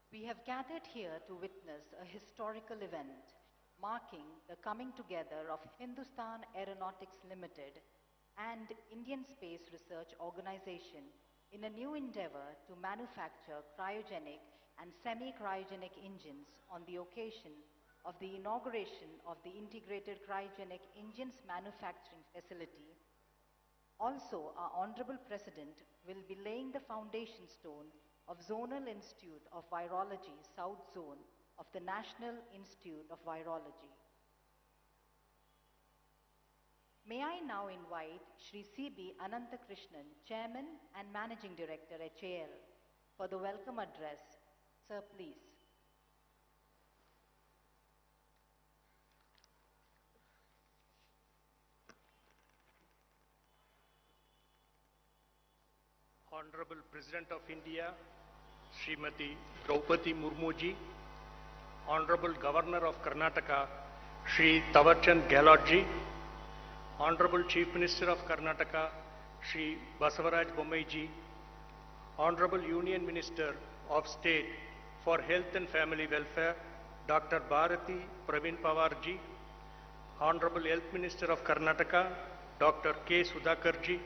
We have gathered here to witness a historical event marking the coming together of Hindusthan Aeronautics Limited and Indian Space Research Organization in a new endeavor to manufacture cryogenic and semi-cryogenic engines on the occasion of the inauguration of the Integrated Cryogenic Engines Manufacturing Facility. Also, our Honorable President will be laying the foundation stone of Zonal Institute of Virology South Zone of the National Institute of Virology. May I now invite Shri C.B. Ananthakrishnan, Chairman and Managing Director HAL, for the welcome address. Sir, please. Honorable President of India, Srimati Droupadi Murmu ji, Honorable Governor of Karnataka, Shri Tawarchand Gehlot ji, Honorable Chief Minister of Karnataka, Shri Basavaraj Bommai ji, Honorable Union Minister of State for Health and Family Welfare, Dr. Bharati Pravin Pawar ji, Honorable Health Minister of Karnataka, Dr. K. Sudhakar ji,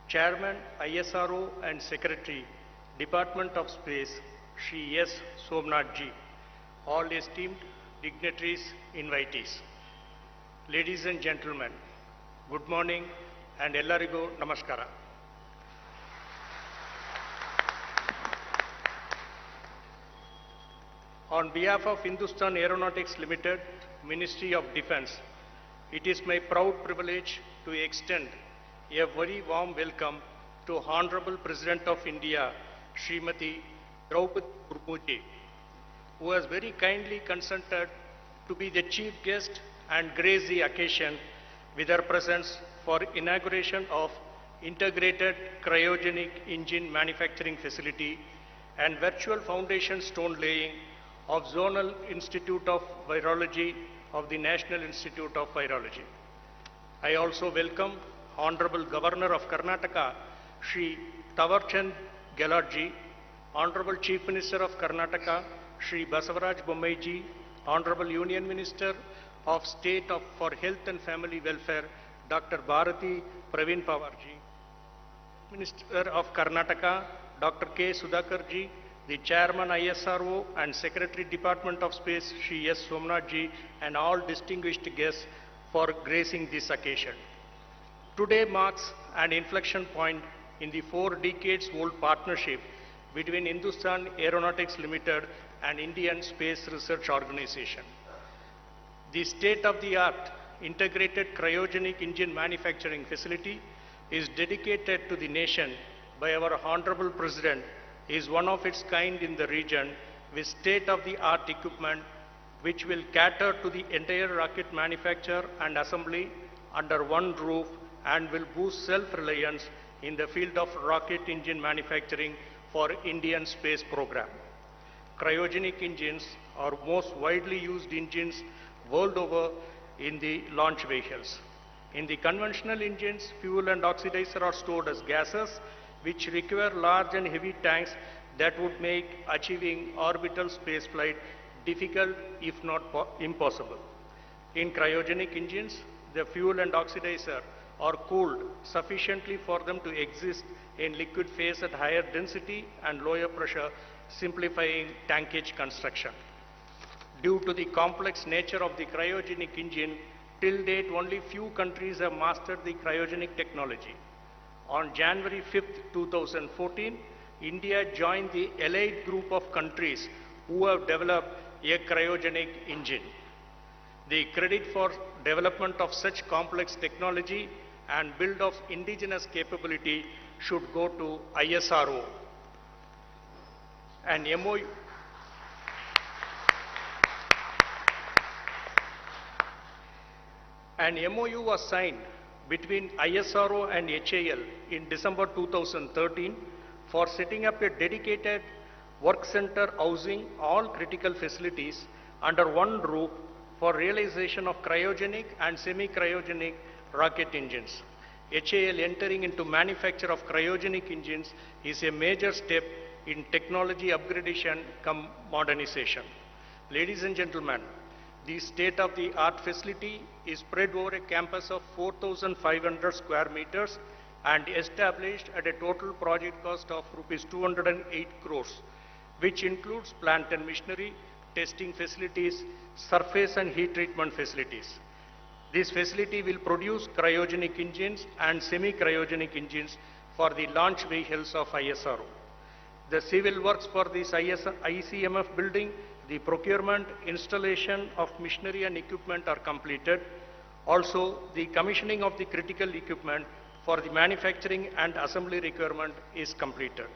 Chairman ISRO and Secretary, Department of Space, Shri S. Somnath ji, all esteemed dignitaries, invitees. Ladies and gentlemen, good morning and ellarigu namaskara. On behalf of Hindusthan Aeronautics Limited, Ministry of Defence, it is my proud privilege to extend a very warm welcome to Honorable President of India, Srimati Droupadi Murmu ji, who has very kindly consented to be the chief guest and grace the occasion with her presence for inauguration of Integrated Cryogenic Engine Manufacturing Facility and virtual foundation stone laying of Zonal Institute of Virology of the National Institute of Virology. I also welcome Honorable Governor of Karnataka, Shri Tawarchand Gehlot ji, Honorable Chief Minister of Karnataka, Shri Basavaraj Bommai ji, Honorable Union Minister of State for Health and Family Welfare, Dr. Bharati Pravin Pawar ji, Minister of Karnataka, Dr. K. Sudhakar ji, the Chairman ISRO and Secretary Department of Space, Shri S. Somnath ji, and all distinguished guests for gracing this occasion. Today marks an inflection point in the 4 decades-old partnership between Hindusthan Aeronautics Limited and Indian Space Research Organization. The state-of-the-art integrated cryogenic engine manufacturing facility is dedicated to the nation by our Honorable President, is one of its kind in the region with state-of-the-art equipment which will cater to the entire rocket manufacture and assembly under one roof and will boost self-reliance in the field of rocket engine manufacturing for Indian space program. Cryogenic engines are most widely used engines world over in the launch vehicles. In the conventional engines, fuel and oxidizer are stored as gases which require large and heavy tanks that would make achieving orbital spaceflight difficult if not impossible. In cryogenic engines, the fuel and oxidizer are cooled sufficiently for them to exist in liquid phase at higher density and lower pressure, simplifying tankage construction. Due to the complex nature of the cryogenic engine, till date only few countries have mastered the cryogenic technology. On January 5, 2014, India joined the elite group of countries who have developed a cryogenic engine. The credit for development of such complex technology and build of indigenous capability should go to ISRO. An MOU was signed between ISRO and HAL in December 2013 for setting up a dedicated work center housing all critical facilities under one roof for realization of cryogenic and semi-cryogenic rocket engines. HAL entering into manufacture of cryogenic engines is a major step in technology upgradation cum modernization. Ladies and gentlemen, the state-of-the-art facility is spread over a campus of 4,500 square meters and established at a total project cost of rupees 208 crores, which includes plant and machinery, testing facilities, surface and heat treatment facilities. This facility will produce cryogenic engines and semi-cryogenic engines for the launch vehicles of ISRO. The civil works for this ICMF building, the procurement, installation of machinery and equipment are completed. Also, the commissioning of the critical equipment for the manufacturing and assembly requirement is completed.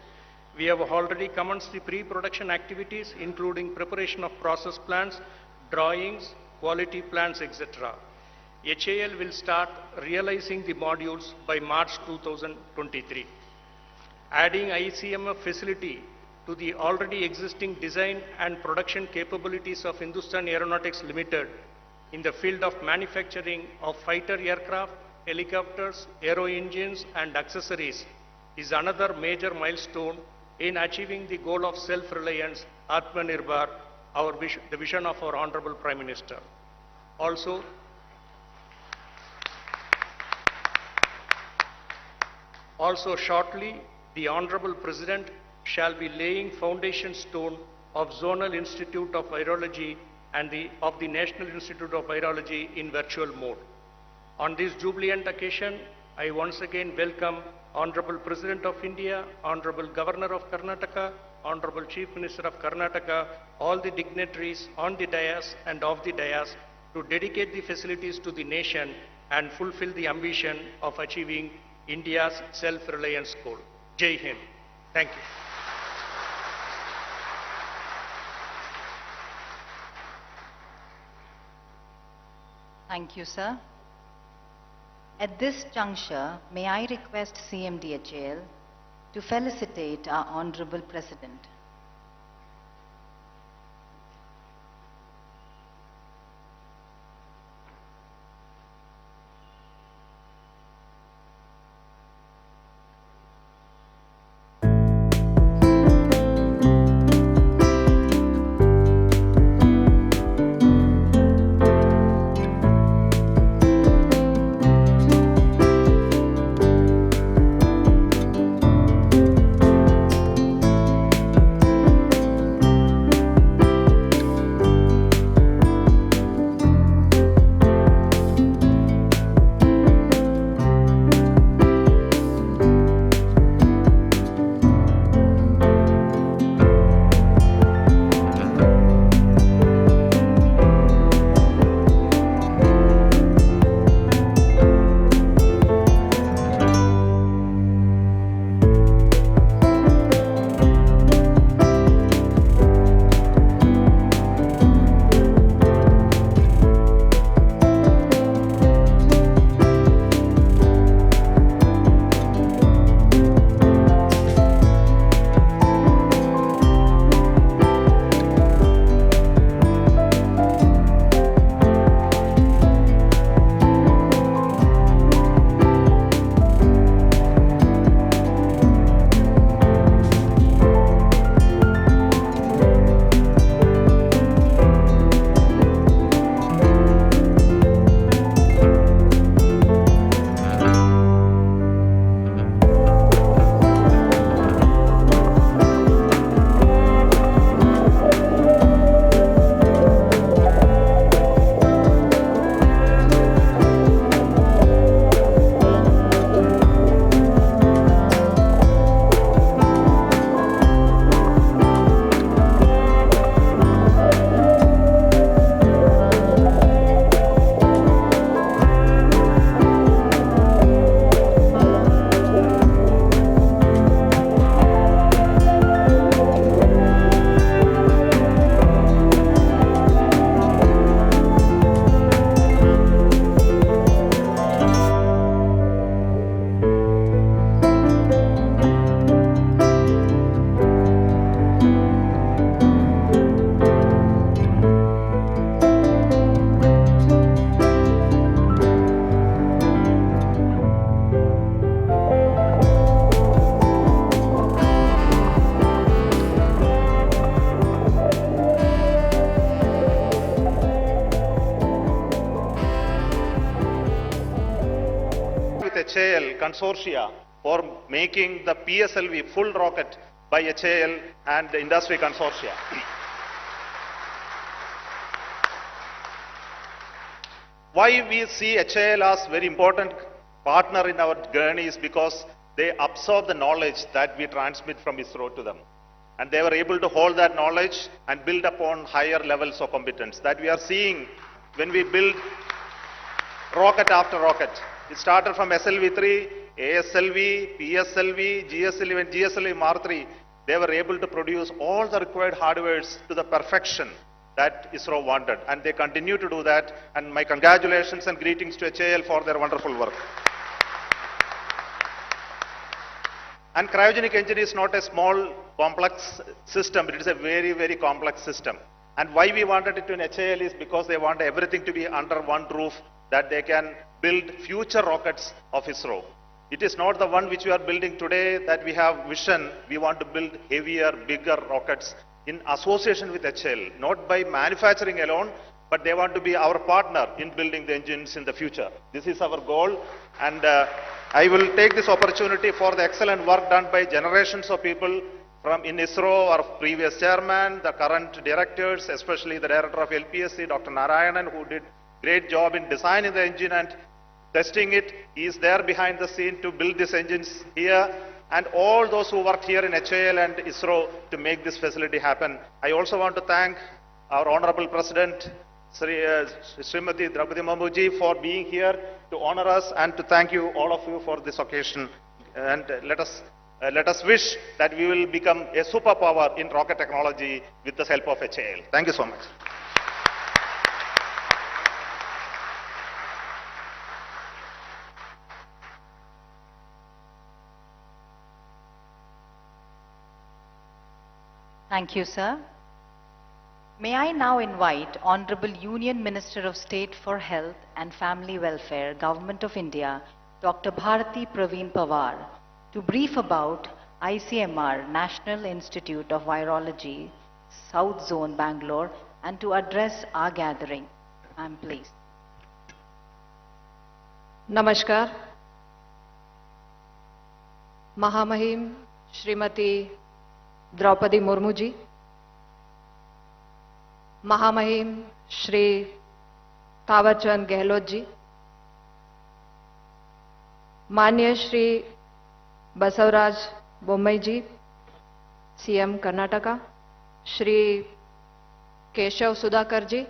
We have already commenced the pre-production activities, including preparation of process plans, drawings, quality plans, etc. HAL will start realizing the modules by March 2023. Adding ICMF facility to the already existing design and production capabilities of Hindusthan Aeronautics Limited in the field of manufacturing of fighter aircraft, helicopters, aero engines and accessories is another major milestone in achieving the goal of self-reliance, Atmanirbhar, the vision of our Honorable Prime Minister. Also shortly, the Honorable President shall be laying foundation stone of Zonal Institute of Virology and of the National Institute of Virology in virtual mode. On this jubilant occasion, I once again welcome Honorable President of India, Honorable Governor of Karnataka, Honorable Chief Minister of Karnataka, all the dignitaries on the dais and off the dais to dedicate the facilities to the nation and fulfill the ambition of achieving India's self-reliance goal. Jai Hind. Thank you. Thank you, sir. At this juncture, may I request CMDHAL to felicitate our Honorable President. HAL consortia for making the PSLV full rocket by HAL and the industry consortia. Why we see HAL as very important partner in our journey is because they absorb the knowledge that we transmit from ISRO to them. And they were able to hold that knowledge and build upon higher levels of competence that we are seeing when we build rocket after rocket. It started from SLV-3, ASLV, PSLV, GSLV, and GSLV Mark III. They were able to produce all the required hardwares to the perfection that ISRO wanted. And they continue to do that. And my congratulations and greetings to HAL for their wonderful work. And cryogenic engine is not a small, complex system. It is a very, very complex system. And why we wanted it in HAL is because they want everything to be under one roof, that they can build future rockets of ISRO. It is not the one which we are building today that we have vision. We want to build heavier, bigger rockets in association with HAL, not by manufacturing alone, but they want to be our partner in building the engines in the future. This is our goal, and I will take this opportunity for the excellent work done by generations of people from in ISRO, our previous chairman, the current directors, especially the director of LPSC, Dr. Narayanan, who did great job in designing the engine and testing it. He is there behind the scene to build these engines here, and all those who worked here in HAL and ISRO to make this facility happen. I also want to thank our Honorable President, Srimati Droupadi Murmu ji, for being here to honor us, and to thank you, all of you, for this occasion. And let us wish that we will become a superpower in rocket technology with the help of HAL. Thank you so much. Thank you, sir. May I now invite Honorable Union Minister of State for Health and Family Welfare, Government of India, Dr. Bharati Praveen Pawar, to brief about ICMR, National Institute of Virology, South Zone, Bangalore, and to address our gathering. Ma'am, please. नमस्कार. महामहिम श्रीमती द्रौपदी मुर्मू जी, महामहिम श्री थावरचंद गहलोत जी, माननीय Shri Basavaraj Bommai ji, CM Karnataka, Shri Keshav Sudhakar ji,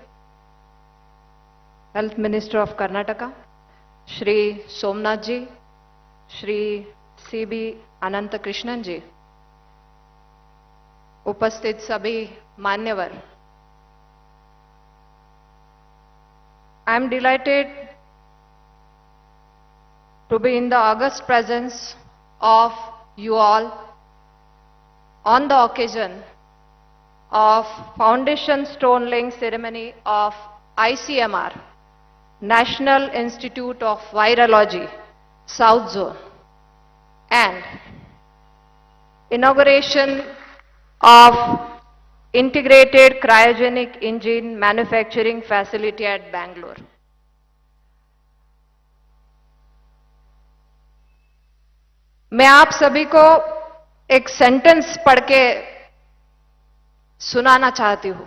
health minister of Karnataka, Shri Somnath ji, Shri CB Anant Krishnan ji, उपस्थित सभी मान्यवर, I am delighted to be in the august presence of you all on the occasion of foundation stone laying ceremony of ICMR, National Institute of Virology, South Zone, and inauguration of Integrated Cryogenic Engine Manufacturing Facility at Bangalore. मैं आप सभी को एक sentence पढ़ के सुनाना चाहती हूं.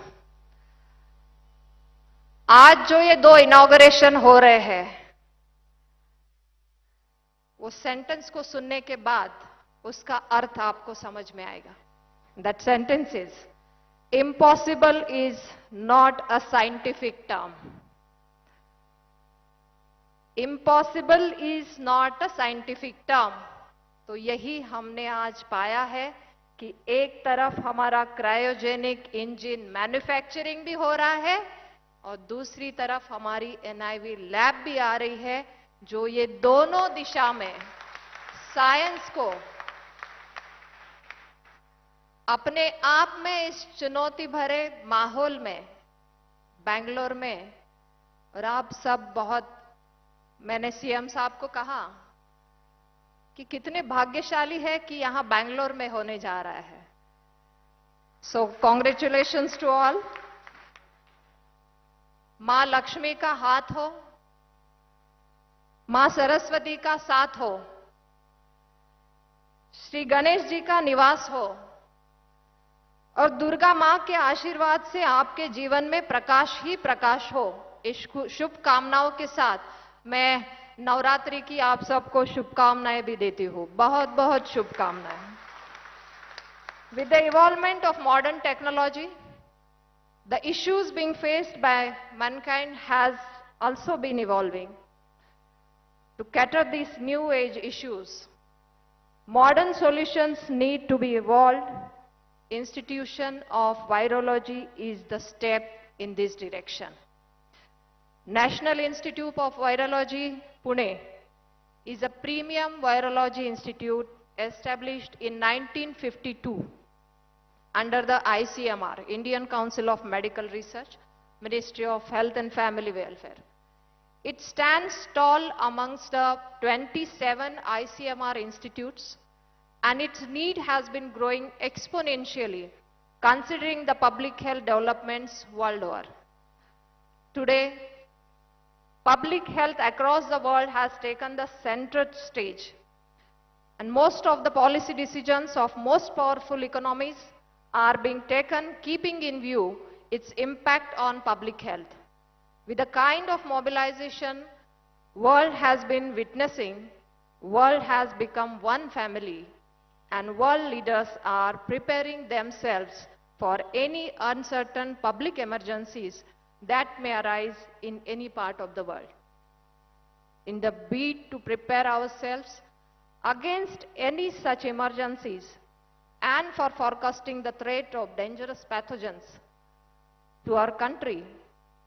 आज जो ये दो इनॉग्रेशन हो रहे हैं, वो सेंटेंस को सुनने के बाद उसका अर्थ आपको समझ में आएगा. That sentence is, impossible is not a scientific term. Impossible is not a scientific term. तो यही हमने आज पाया है कि एक तरफ हमारा क्रायोजेनिक इंजन मैन्युफैक्चरिंग भी हो रहा है और दूसरी तरफ हमारी एनआईवी लैब भी आ रही है, जो ये दोनों दिशा में साइंस को अपने आप में इस चुनौती भरे माहौल में बेंगलोर में, और आप सब बहुत, मैंने सीएम साहब को कहा कि कितने भाग्यशाली है कि यहां बेंगलोर में होने जा रहा है. So congratulations to all. मां लक्ष्मी का हाथ हो, मां सरस्वती का साथ हो, श्री गणेश जी का निवास हो और दुर्गा मां के आशीर्वाद से आपके जीवन में प्रकाश ही प्रकाश हो, इस शुभकामनाओं के साथ मैं नवरात्रि की आप सबको शुभकामनाएं भी देती हूं। बहुत बहुत शुभकामनाएं। With the evolvement of modern technology, the issues being faced by mankind has also been evolving. To cater these new age issues, modern solutions need to be evolved. Institution of Virology is the step in this direction. National Institute of Virology, Pune, is a premium virology institute established in 1952 under the ICMR, Indian Council of Medical Research, Ministry of Health and Family Welfare. It stands tall amongst the 27 ICMR institutes, and its need has been growing exponentially considering the public health developments world over. Today, public health across the world has taken the center stage, and most of the policy decisions of most powerful economies are being taken keeping in view its impact on public health. With the kind of mobilization world has been witnessing, world has become one family, and world leaders are preparing themselves for any uncertain public emergencies that may arise in any part of the world. In the bid to prepare ourselves against any such emergencies and for forecasting the threat of dangerous pathogens to our country,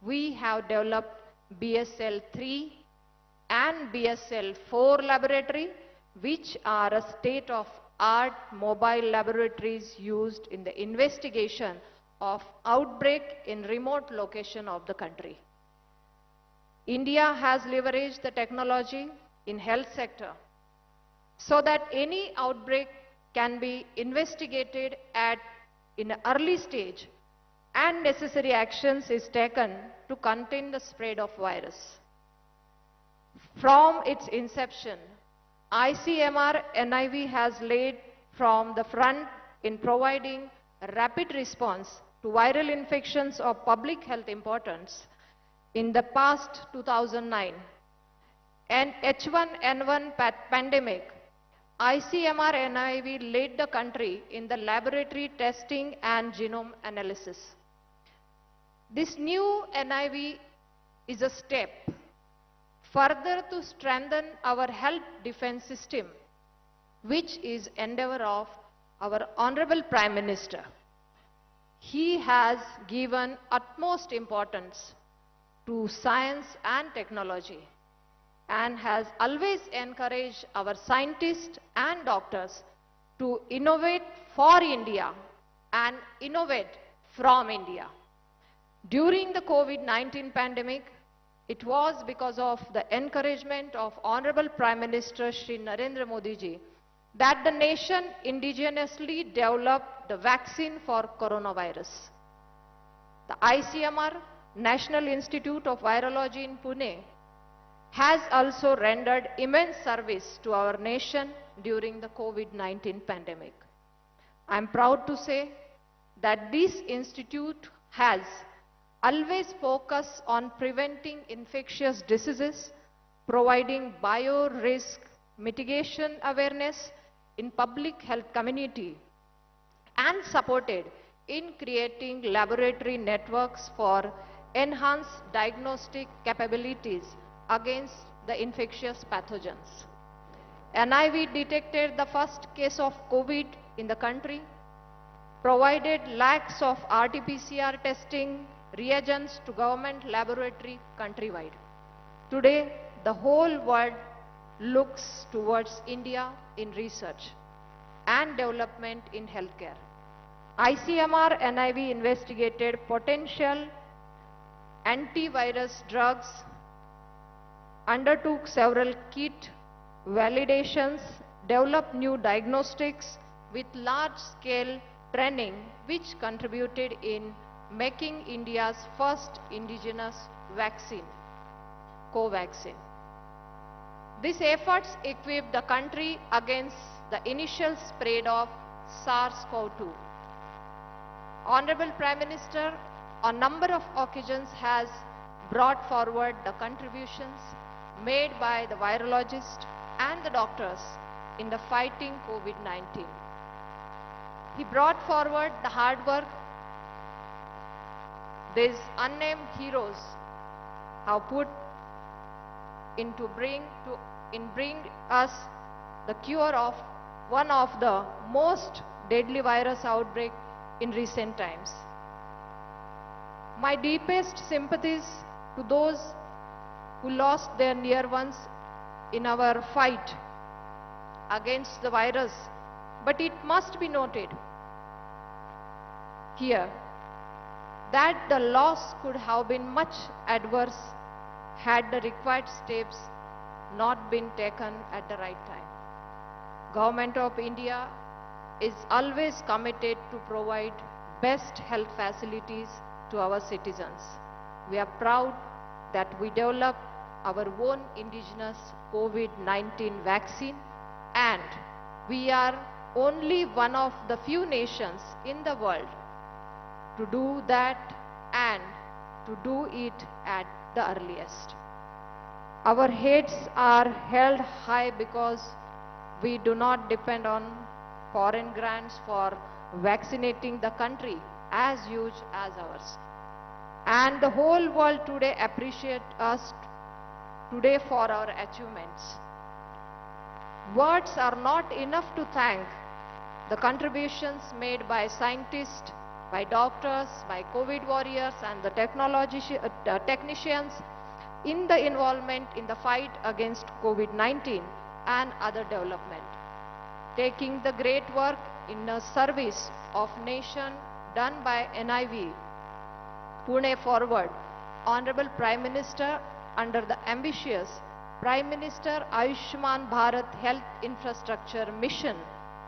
we have developed BSL-3 and BSL-4 laboratory, which are a state-of-art mobile laboratories used in the investigation of outbreak in remote location of the country. India has leveraged the technology in health sector so that any outbreak can be investigated in an early stage and necessary actions is taken to contain the spread of virus. From its inception, ICMR NIV has led from the front in providing a rapid response to viral infections of public health importance. In the past 2009, an H1N1 pandemic, ICMR NIV led the country in the laboratory testing and genome analysis. This new NIV is a step further to strengthen our health defense system, which is endeavor of our Honorable Prime Minister. He has given utmost importance to science and technology and has always encouraged our scientists and doctors to innovate for India and innovate from India. During the COVID-19 pandemic, it was because of the encouragement of Honorable Prime Minister Shri Narendra Modi ji that the nation indigenously developed the vaccine for coronavirus. The ICMR, National Institute of Virology in Pune, has also rendered immense service to our nation during the COVID-19 pandemic. I am proud to say that this institute has always focused on preventing infectious diseases, providing bio-risk mitigation awareness in public health community, and supported in creating laboratory networks for enhanced diagnostic capabilities against the infectious pathogens. NIV detected the first case of COVID in the country, provided lakhs of RT-PCR testing reagents to government laboratory countrywide. Today, the whole world looks towards India in research and development in healthcare. ICMR NIV investigated potential antivirus drugs, undertook several kit validations, developed new diagnostics with large-scale training, which contributed in making India's first indigenous vaccine, Covaxin. These efforts equipped the country against the initial spread of SARS-CoV-2. Honorable Prime Minister, on number of occasions has brought forward the contributions made by the virologists and the doctors in the fighting COVID-19. He brought forward the hard work these unnamed heroes have put into bring us the cure of one of the most deadly virus outbreak in recent times. My deepest sympathies to those who lost their near ones in our fight against the virus, but it must be noted here that the loss could have been much adverse had the required steps not been taken at the right time. Government of India is always committed to provide best health facilities to our citizens. We are proud that we developed our own indigenous COVID-19 vaccine, and we are only one of the few nations in the world to do that and to do it at the earliest. Our heads are held high because we do not depend on foreign grants for vaccinating the country as huge as ours. And the whole world today appreciates us today for our achievements. Words are not enough to thank the contributions made by scientists, by doctors, by COVID warriors and the technicians in the involvement in the fight against COVID-19 and other development. Taking the great work in the service of nation done by NIV, Pune forward, Honorable Prime Minister under the ambitious Prime Minister Ayushman Bharat Health Infrastructure Mission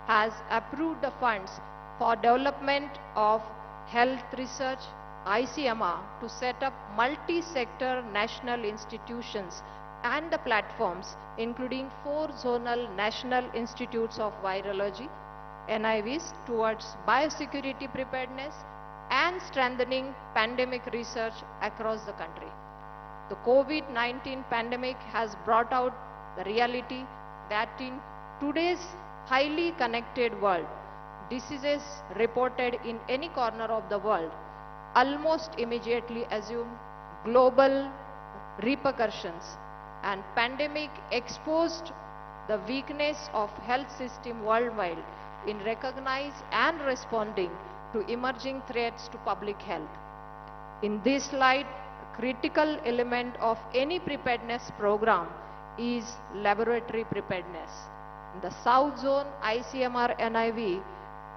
has approved the funds for development of health research, ICMR, to set up multi-sector national institutions and the platforms, including 4 zonal national institutes of virology, NIVs, towards biosecurity preparedness and strengthening pandemic research across the country. The COVID-19 pandemic has brought out the reality that in today's highly connected world, diseases reported in any corner of the world almost immediately assume global repercussions, and pandemic exposed the weakness of health system worldwide in recognizing and responding to emerging threats to public health. In this light, a critical element of any preparedness program is laboratory preparedness. In the South Zone ICMR NIV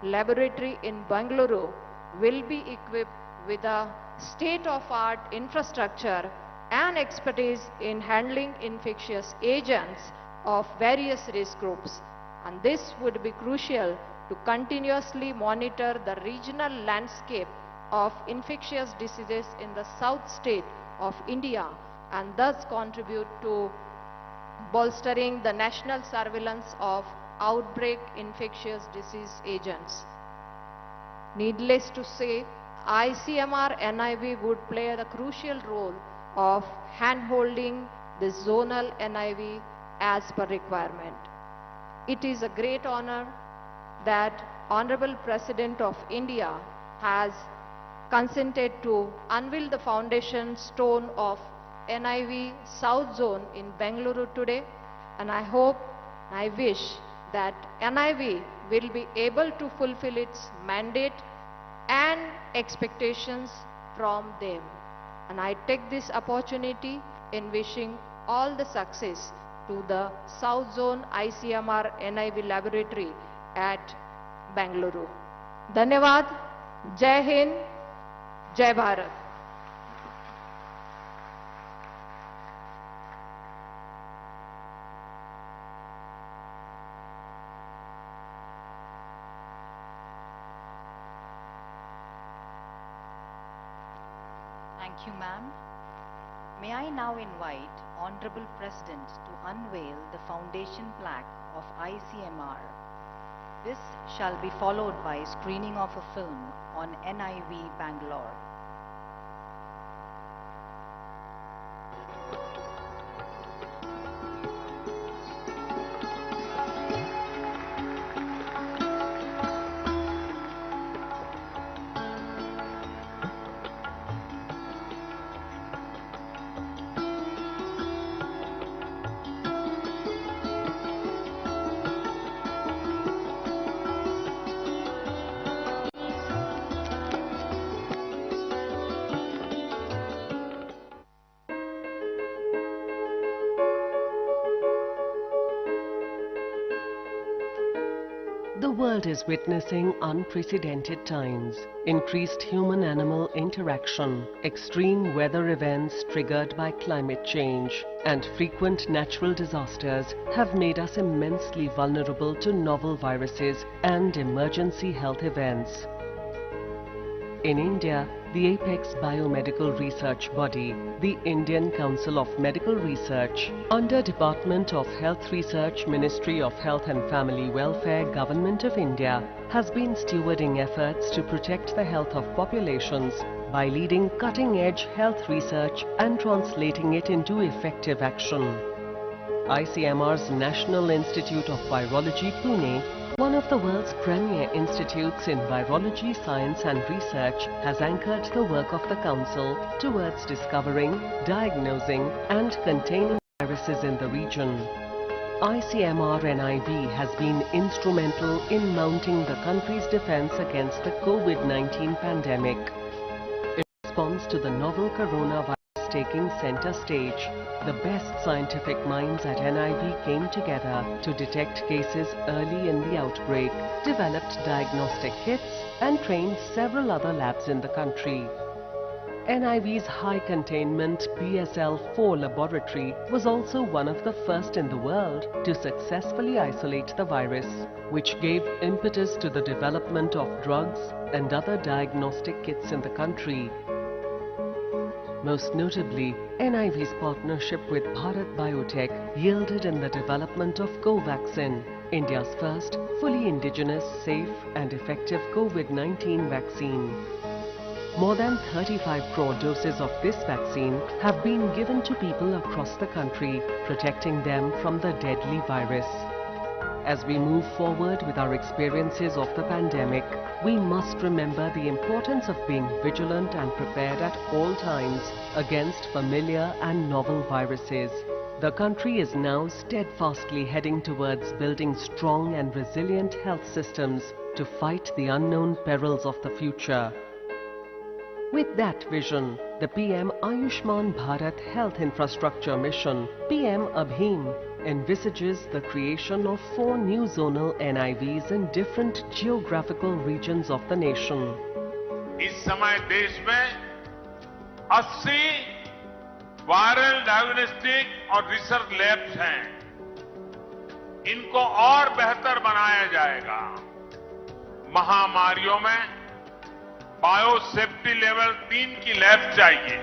laboratory in Bengaluru will be equipped with a state-of-art infrastructure and expertise in handling infectious agents of various risk groups. And this would be crucial to continuously monitor the regional landscape of infectious diseases in the South state of India and thus contribute to bolstering the national surveillance of outbreak infectious disease agents. Needless to say, ICMR NIV would play the crucial role of hand-holding the zonal NIV as per requirement. It is a great honor that Honorable President of India has consented to unveil the foundation stone of NIV South Zone in Bengaluru today, and I hope, I wish that NIV will be able to fulfill its mandate and expectations from them. And I take this opportunity in wishing all the success to the South Zone ICMR NIV laboratory at Bengaluru. Dhanyavad, Jai Hind, Jai Bharat. Thank you, ma'am. May I now invite Honorable President to unveil the foundation plaque of ICMR This shall be followed by screening of a film on NIV Bangalore. The world is witnessing unprecedented times. Increased human-animal interaction, extreme weather events triggered by climate change, and frequent natural disasters have made us immensely vulnerable to novel viruses and emergency health events. In India, the apex biomedical research body, the Indian Council of Medical Research, under Department of Health Research, Ministry of Health and Family Welfare, Government of India, has been stewarding efforts to protect the health of populations by leading cutting-edge health research and translating it into effective action. ICMR's National Institute of Virology, Pune, one of the world's premier institutes in virology science and research, has anchored the work of the Council towards discovering, diagnosing and containing viruses in the region. ICMR-NIV has been instrumental in mounting the country's defense against the COVID-19 pandemic. In response to the novel coronavirus taking center stage, the best scientific minds at NIV came together to detect cases early in the outbreak, developed diagnostic kits and trained several other labs in the country. NIV's high containment BSL-4 laboratory was also one of the first in the world to successfully isolate the virus, which gave impetus to the development of drugs and other diagnostic kits in the country. Most notably, NIV's partnership with Bharat Biotech yielded in the development of Covaxin, India's first fully indigenous, safe and effective COVID-19 vaccine. More than 35 crore doses of this vaccine have been given to people across the country, protecting them from the deadly virus. As we move forward with our experiences of the pandemic, we must remember the importance of being vigilant and prepared at all times against familiar and novel viruses. The country is now steadfastly heading towards building strong and resilient health systems to fight the unknown perils of the future. With that vision, the PM Ayushman Bharat Health Infrastructure Mission, PM Abhim, envisages the creation of 4 new zonal NIVs in different geographical regions of the nation. इस समय देश में 80 viral diagnostic और research labs हैं। इनको और बेहतर बनाया जाएगा। महामारियों में बायोसेफ्टी लेवल 3 की लैब चाहिए।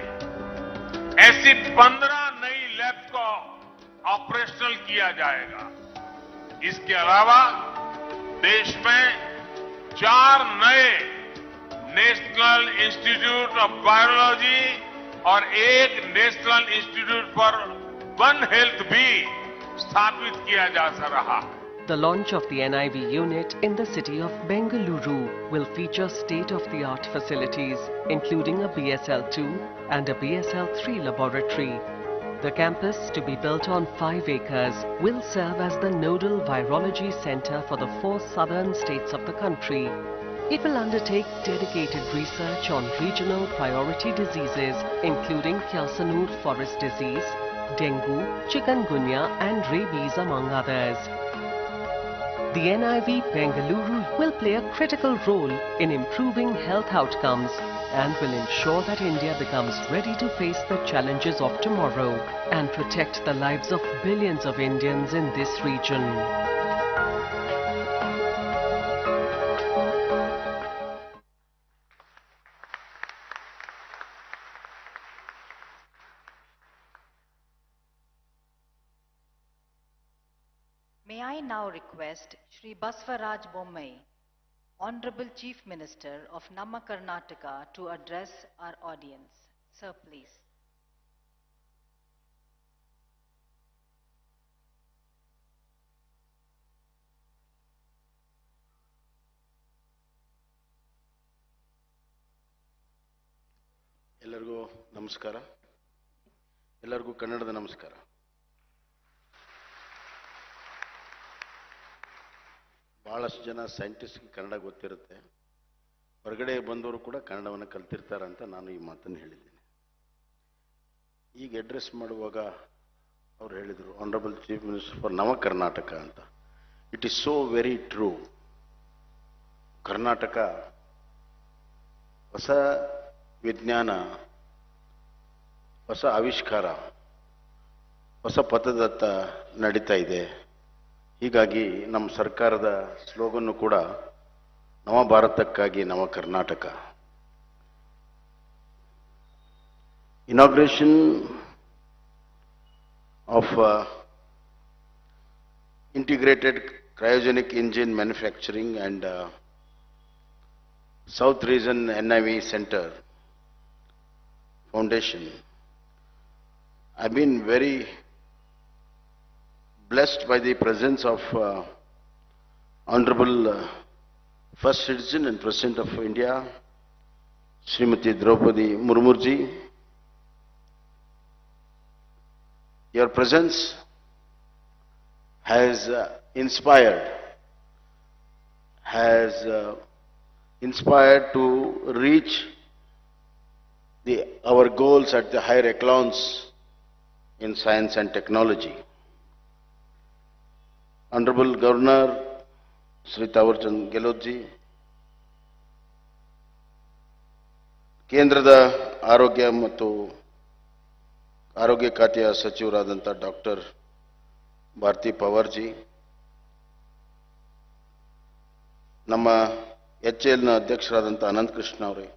ऐसी 15 नई लैब को ऑपरेशनल किया जाएगा। इसके अलावा देश में 4 नए नेशनल इंस्टीट्यूट ऑफ वायरोलॉजी और 1 national institute for one health भी स्थापित किया जा रहा है। The launch of the NIV unit in the city of Bengaluru will feature state-of-the-art facilities, including a BSL-2 and a BSL-3 laboratory. The campus, to be built on 5 acres, will serve as the nodal virology center for the 4 southern states of the country. It will undertake dedicated research on regional priority diseases, including Khyasanur forest disease, dengue, chikungunya and rabies, among others. The NIV Bengaluru will play a critical role in improving health outcomes and will ensure that India becomes ready to face the challenges of tomorrow and protect the lives of billions of Indians in this region. May I now request Shri Basvaraj Bommai, Honorable Chief Minister of Namma Karnataka, to address our audience. Sir, please. ಎಲ್ಲರಿಗೂ ನಮಸ್ಕಾರ. ಎಲ್ಲರಿಗೂ ಕನ್ನಡದ ನಮಸ್ಕಾರ. ಬಹಳಷ್ಟು ಜನ ಸೈಂಟಿಸ್ಟ್ಗೆ ಕನ್ನಡ ಗೊತ್ತಿರುತ್ತೆ, ಹೊರಗಡೆ ಬಂದವರು ಕೂಡ ಕನ್ನಡವನ್ನು ಕಲ್ತಿರ್ತಾರೆ ಅಂತ ನಾನು ಈ ಮಾತನ್ನು ಹೇಳಿದ್ದೀನಿ. ಈಗ ಅಡ್ರೆಸ್ ಮಾಡುವಾಗ ಅವ್ರು ಹೇಳಿದರು ಆನರಬಲ್ ಚೀಫ್ ಮಿನಿಸ್ಟರ್ ಫಾರ್ ನವ ಕರ್ನಾಟಕ ಅಂತ. It is so very true. Karnataka ಹೊಸ ವಿಜ್ಞಾನ, ಹೊಸ ಆವಿಷ್ಕಾರ, ಹೊಸ ಪಥದತ್ತ ನಡೀತಾ ಇದೆ. ಹೀಗಾಗಿ ನಮ್ಮ ಸರ್ಕಾರದ ಸ್ಲೋಗನ್ನು ಕೂಡ ನವ ಭಾರತಕ್ಕಾಗಿ ನವ Karnataka. Inauguration of integrated cryogenic engine manufacturing and South Region NIV Center Foundation. I've been very blessed by the presence of Honorable First Citizen and President of India, Srimati Droupadi Murmu ji. Your presence has inspired to reach our goals at the higher echelons in science and technology. Honorable Governor Sri Tawarchand Gehlot ji, ಕೇಂದ್ರದ ಆರೋಗ್ಯ ಮತ್ತು ಆರೋಗ್ಯ ಖಾತೆಯ ಸಚಿವರಾದಂಥ doctor Bharati Pawar G, ನಮ್ಮ HALನ ಅಧ್ಯಕ್ಷರಾದಂಥ ಅನಂತ ಕೃಷ್ಣ ಅವರೇ,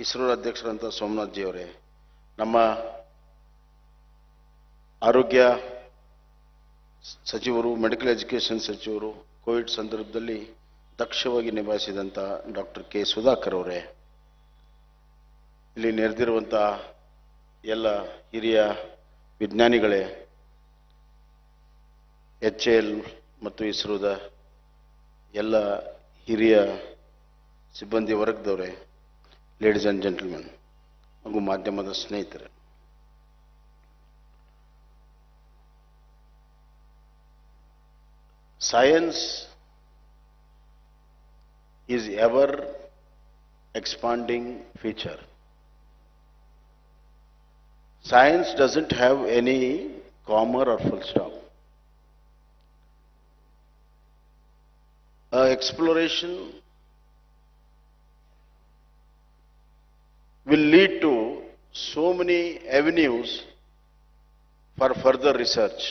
ISRO ಅಧ್ಯಕ್ಷರಾದಂಥ Somnath G ಅವರೇ, ನಮ್ಮ ಆರೋಗ್ಯ ಸಚಿವರು, ಮೆಡಿಕಲ್ ಎಜುಕೇಷನ್ ಸಚಿವರು, ಕೋವಿಡ್ ಸಂದರ್ಭದಲ್ಲಿ ದಕ್ಷವಾಗಿ ನಿಭಾಯಿಸಿದಂಥ ಡಾಕ್ಟರ್ ಕೆ ಸುಧಾಕರ್ ಅವರೇ, ಇಲ್ಲಿ ನೆರೆದಿರುವಂಥ ಎಲ್ಲ ಹಿರಿಯ ವಿಜ್ಞಾನಿಗಳೇ, HAL ಮತ್ತು ISROದ ಎಲ್ಲ ಹಿರಿಯ ಸಿಬ್ಬಂದಿ ವರ್ಗದವರೇ, ಲೇಡೀಸ್ ಆ್ಯಂಡ್ ಜೆಂಟಲ್ಮೆನ್ ಹಾಗೂ ಮಾಧ್ಯಮದ ಸ್ನೇಹಿತರೆ, science is ever expanding feature. Science doesn't have any comma or full stop. Exploration will lead to so many avenues for further research.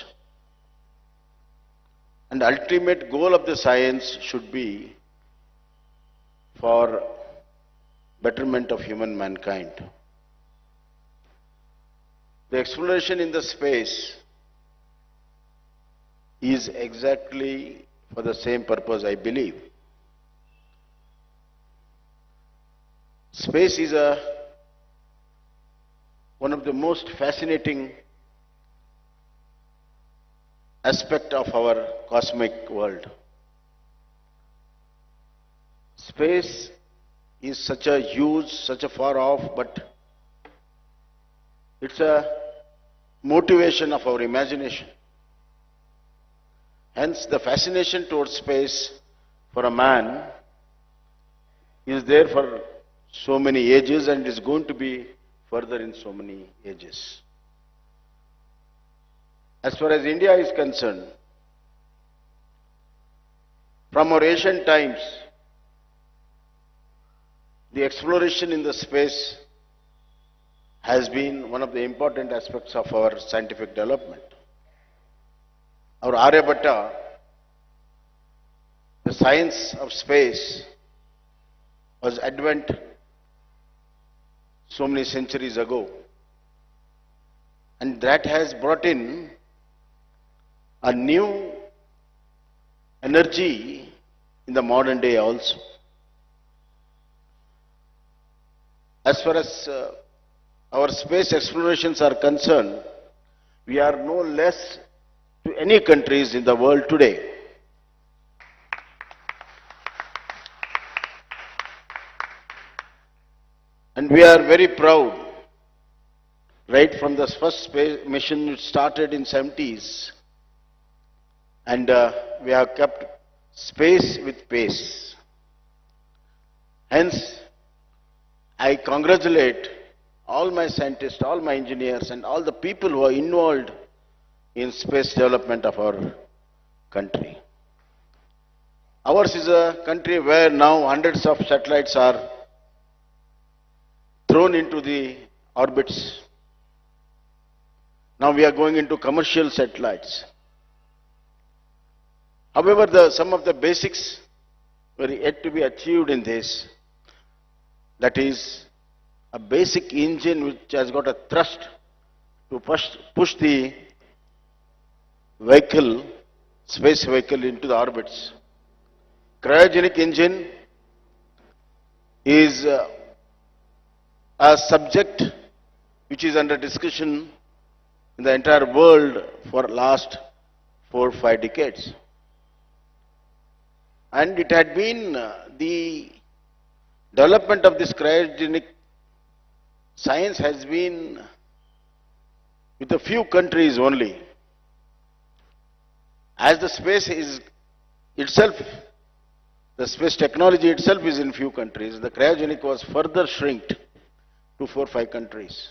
And ultimate goal of the science should be for betterment of human mankind. The exploration in the space is exactly for the same purpose, I believe. Space is one of the most fascinating aspect of our cosmic world. Space is such a huge, such a far off, but it's a motivation of our imagination. Hence, the fascination towards space for a man is there for so many ages and is going to be further in so many ages. As far as India is concerned, from our ancient times, the exploration in the space has been one of the important aspects of our scientific development. Our Aryabhatta, the science of space, was advent so many centuries ago, and that has brought in a new energy in the modern day also. As far as our space explorations are concerned, we are no less to any countries in the world today. And we are very proud, right from the first space mission which started in 70s, and we have kept space with pace. Hence, I congratulate all my scientists, all my engineers, and all the people who are involved in space development of our country. Ours is a country where now hundreds of satellites are thrown into the orbits. Now we are going into commercial satellites. However, some of the basics were yet to be achieved in this. That is, a basic engine which has got a thrust to push the vehicle, space vehicle into the orbits. Cryogenic engine is a subject which is under discussion in the entire world for last 4 or 5 decades. And it had been the development of this cryogenic science has been with a few countries only. As the space is itself, the space technology itself is in few countries, the cryogenic was further shrinked to 4 or 5 countries.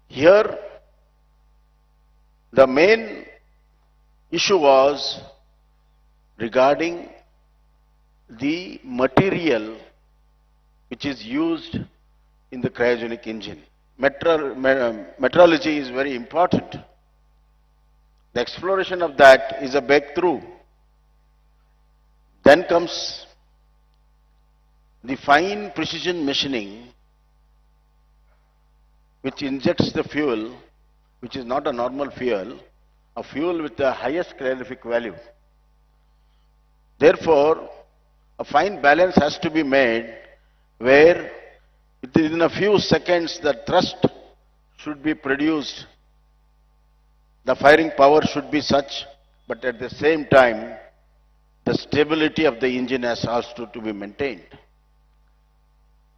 Here, the main issue was regarding the material which is used in the cryogenic engine. Metrology is very important. The exploration of that is a breakthrough. Then comes the fine precision machining, which injects the fuel, which is not a normal fuel, a fuel with the highest calorific value. Therefore, a fine balance has to be made where within a few seconds the thrust should be produced, the firing power should be such, but at the same time the stability of the engine has also to be maintained.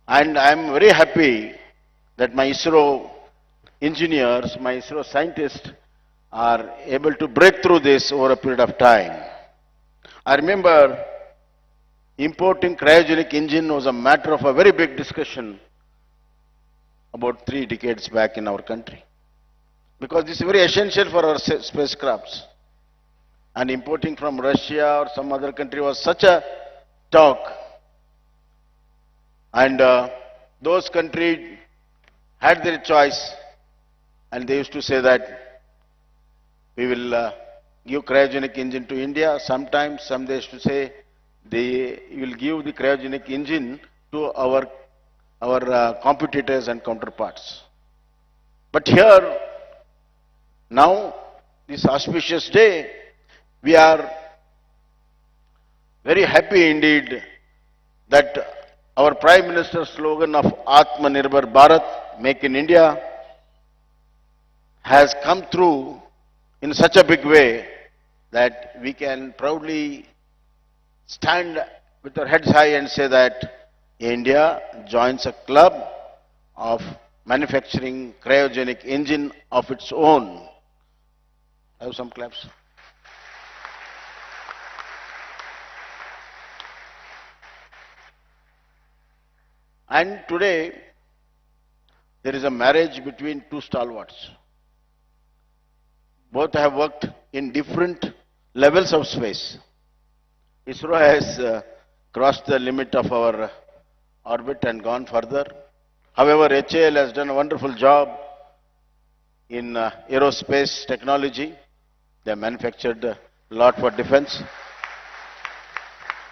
And I am very happy that my ISRO engineers, my ISRO scientists are able to break through this over a period of time. I remember importing cryogenic engine was a matter of a very big discussion about 3 decades back in our country. Because this is very essential for our spacecrafts. And importing from Russia or some other country was such a talk. And those countries had their choice, and they used to say that we will give cryogenic engine to India. Sometimes some they used to say they will give the cryogenic engine to our competitors and counterparts. But here, now, this auspicious day, we are very happy indeed that our Prime Minister's slogan of Atmanirbhar Bharat, Make in India, has come through in such a big way that we can proudly stand with our heads high and say that India joins a club of manufacturing cryogenic engine of its own. Have some claps. And today, there is a marriage between 2 stalwarts. Both have worked in different levels of space. ISRO has crossed the limit of our orbit and gone further. However, HAL has done a wonderful job in aerospace technology. They have manufactured a lot for defense.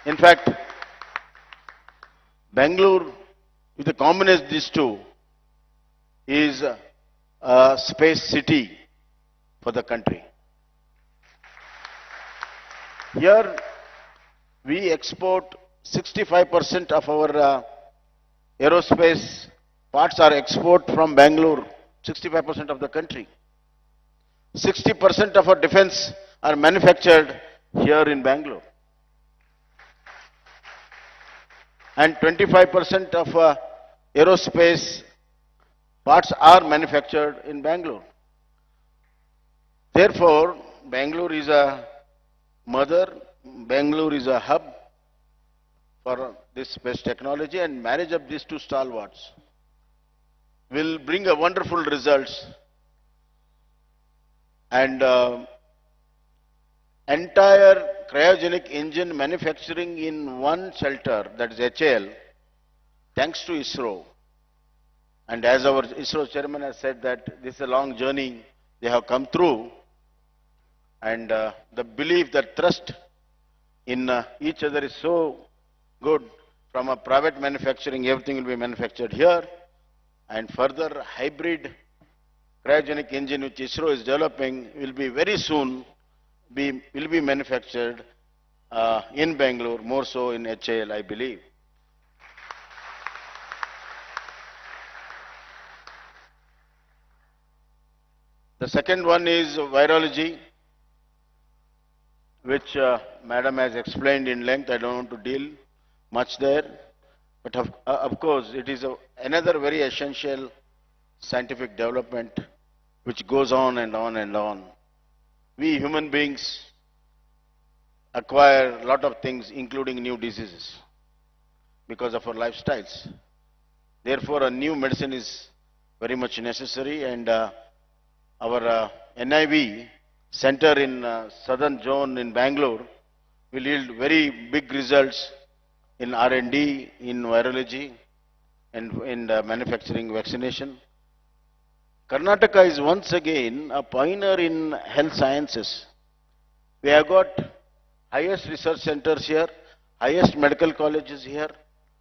In fact, Bangalore, with the combination of these two, is a space city for the country. Here we export 65% of our aerospace parts are export from Bangalore, 65% of the country. 60% of our defense are manufactured here in Bangalore. And 25% of aerospace parts are manufactured in Bangalore. Therefore, Bangalore is a mother, Bangalore is a hub for this space technology, and marriage of these two stalwarts will bring a wonderful results. And entire cryogenic engine manufacturing in one shelter, that is HAL, thanks to ISRO. And as our ISRO chairman has said that this is a long journey they have come through, and the belief, that trust in each other is so good. From a private manufacturing, everything will be manufactured here, and further hybrid cryogenic engine which ISRO is developing will be very soon will be manufactured in Bangalore, more so in HAL, I believe. The second one is virology, which Madam has explained in length. I don't want to deal much there. But of course, it is another very essential scientific development which goes on and on and on. We human beings acquire a lot of things, including new diseases, because of our lifestyles. Therefore, a new medicine is very much necessary, and our NIV center in southern zone in Bangalore will yield very big results in R&D, in virology, and in manufacturing vaccination. Karnataka is once again a pioneer in health sciences. We have got highest research centers here, highest medical colleges here,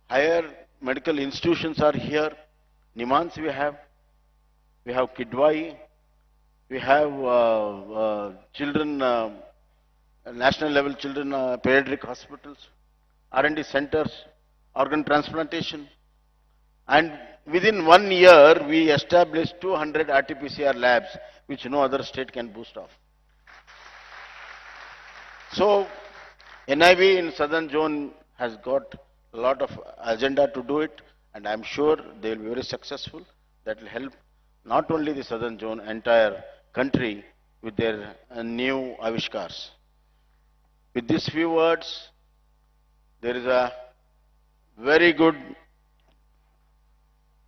higher medical institutions are here. Nimans we have Kidwai, we have children, national level children pediatric hospitals, R&D centers, organ transplantation, and within 1 year we established 200 RT-PCR labs, which no other state can boast of. So NIV in southern zone has got a lot of agenda to do it, and I am sure they will be very successful. That will help not only the southern zone, entire country with their new avishkars. With these few words, there is a very good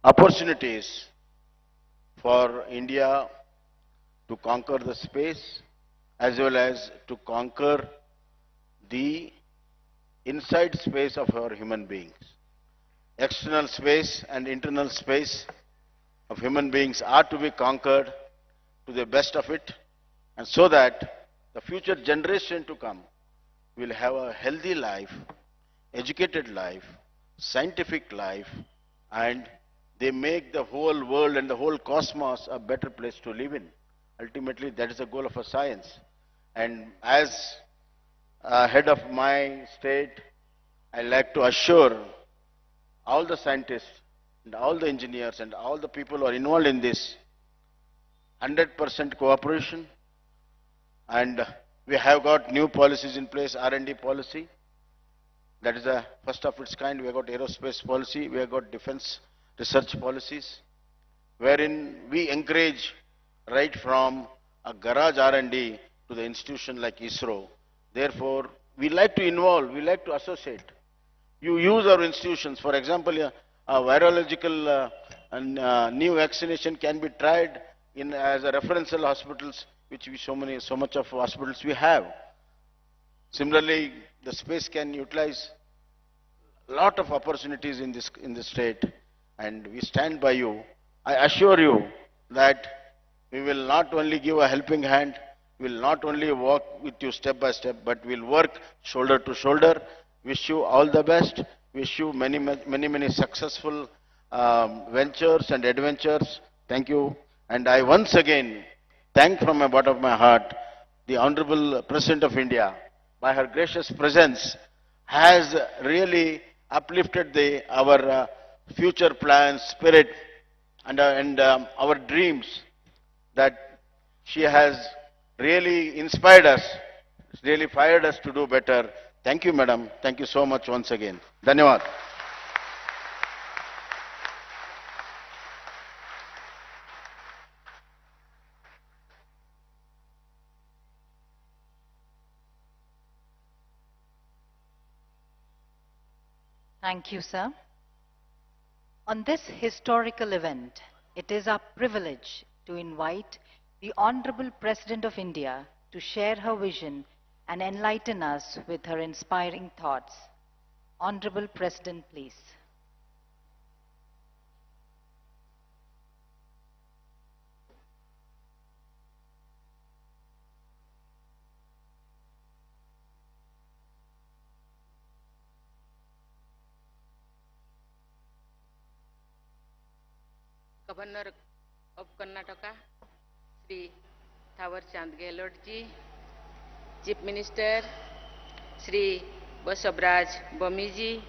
opportunities for India to conquer the space as well as to conquer the inside space of our human beings. External space and internal space of human beings are to be conquered to the best of it, and so that the future generation to come will have a healthy life, educated life, scientific life, and they make the whole world and the whole cosmos a better place to live in. Ultimately, that is the goal of a science. And as head of my state, I like to assure all the scientists and all the engineers and all the people who are involved in this 100% cooperation. And we have got new policies in place, R&D policy. That is the first of its kind. We have got aerospace policy. We have got defense research policies, wherein we encourage right from a garage R&D to the institution like ISRO. Therefore, we like to involve, we like to associate. You use our institutions. For example, a virological new vaccination can be tried in as a referential hospitals, which we so much of hospitals we have. Similarly, the space can utilize a lot of opportunities in this state, and we stand by you. I assure you that we will not only give a helping hand, we will not only walk with you step by step, but we will work shoulder to shoulder. Wish you all the best. Wish you many successful ventures and adventures. Thank you. And I once again thank from the bottom of my heart the Honorable President of India, by her gracious presence, has really uplifted our future plans, spirit, and our dreams, that she has really inspired us, really fired us to do better. Thank you, madam. Thank you so much once again. Dhanyawad. Thank you, sir. On this historical event, it is our privilege to invite the Honorable President of India to share her vision and enlighten us with her inspiring thoughts. Honorable President, please. Governor of Karnataka, Sri Thawar Chand Gehlot ji, Chief Minister, Sri Basabraj Bomi ji,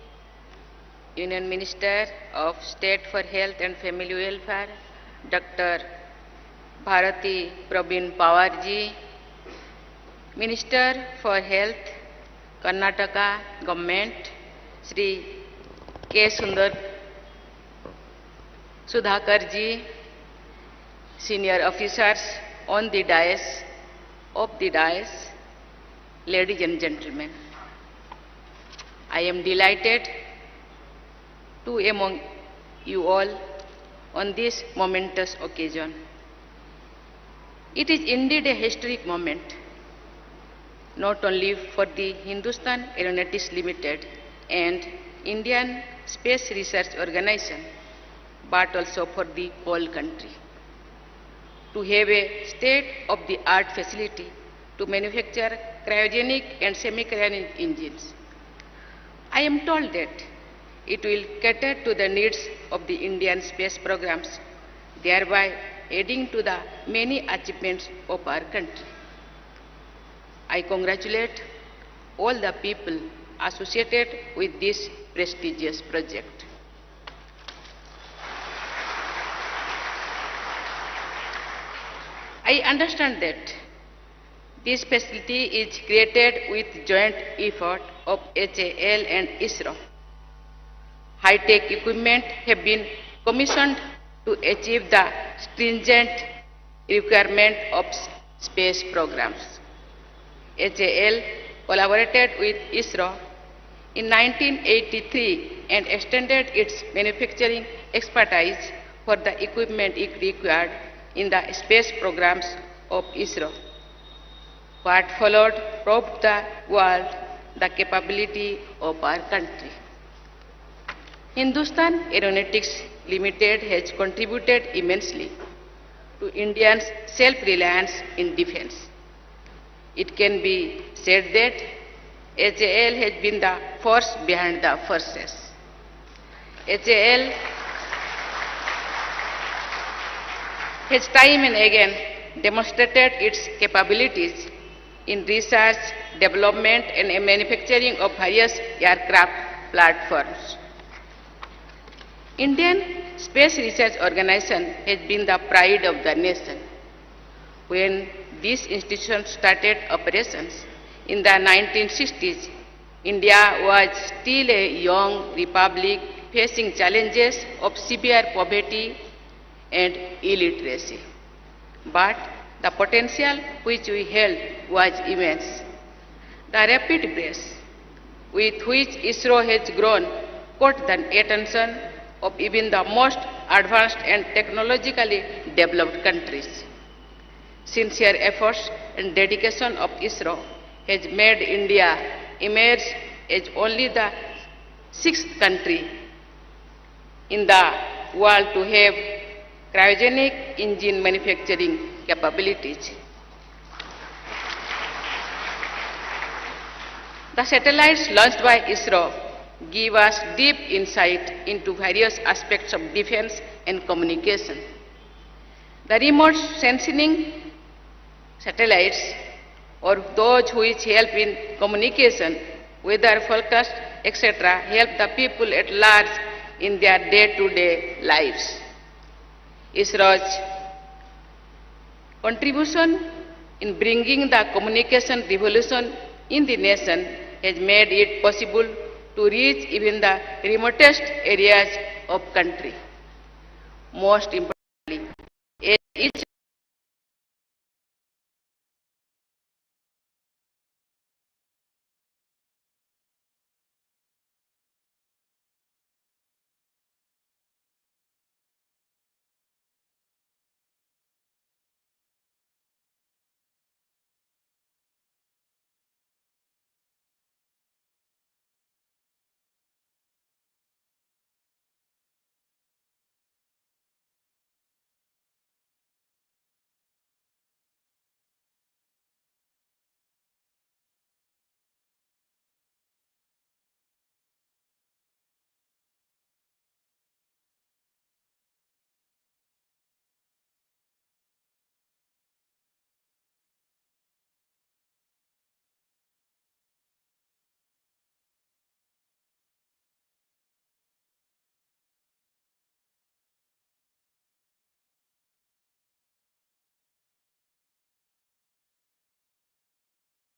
Union Minister of State for Health and Family Welfare, Dr. Bharati Prabin Pawar ji, Minister for Health, Karnataka Government, Sri K. Sudhakar ji, senior officers on the dais, ladies and gentlemen. I am delighted to be among you all on this momentous occasion. It is indeed a historic moment, not only for the Hindusthan Aeronautics Limited and Indian Space Research Organization, but also for the whole country. To have a state-of-the-art facility to manufacture cryogenic and semi-cryogenic engines. I am told that it will cater to the needs of the Indian space programs, thereby adding to the many achievements of our country. I congratulate all the people associated with this prestigious project. I understand that this facility is created with joint effort of HAL and ISRO. High-tech equipment have been commissioned to achieve the stringent requirement of space programs. HAL collaborated with ISRO in 1983 and extended its manufacturing expertise for the equipment it required in the space programs of ISRO. What followed proved the world the capability of our country. Hindusthan Aeronautics Limited has contributed immensely to India's self-reliance in defense. It can be said that HAL has been the force behind the forces. HAL has time and again demonstrated its capabilities in research, development and manufacturing of various aircraft platforms. Indian Space Research Organization has been the pride of the nation. When this institution started operations in the 1960s, India was still a young republic facing challenges of severe poverty and illiteracy. But the potential which we held was immense. The rapid pace with which ISRO has grown caught the attention of even the most advanced and technologically developed countries. Sincere efforts and dedication of ISRO has made India emerge as only the sixth country in the world to have cryogenic engine manufacturing capabilities. The satellites launched by ISRO give us deep insight into various aspects of defense and communication. The remote sensing satellites or those which help in communication, weather forecast, etc., help the people at large in their day-to-day lives. ISRO's contribution in bringing the communication revolution in the nation has made it possible to reach even the remotest areas of country. Most important